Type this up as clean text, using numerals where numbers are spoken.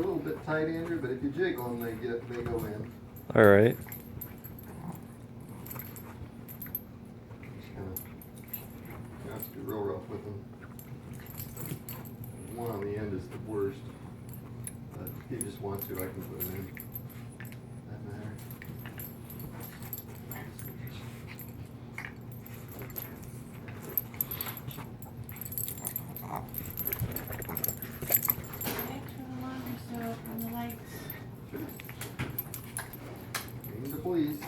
a little bit tight, Andrew, but if you jiggle them, they go in. All right. Just kind of, you have to be real rough with them. One on the end is the worst, but if you just want to, I can put them in. Doesn't matter. Thanks for the laundry soap and the lights. Need to please.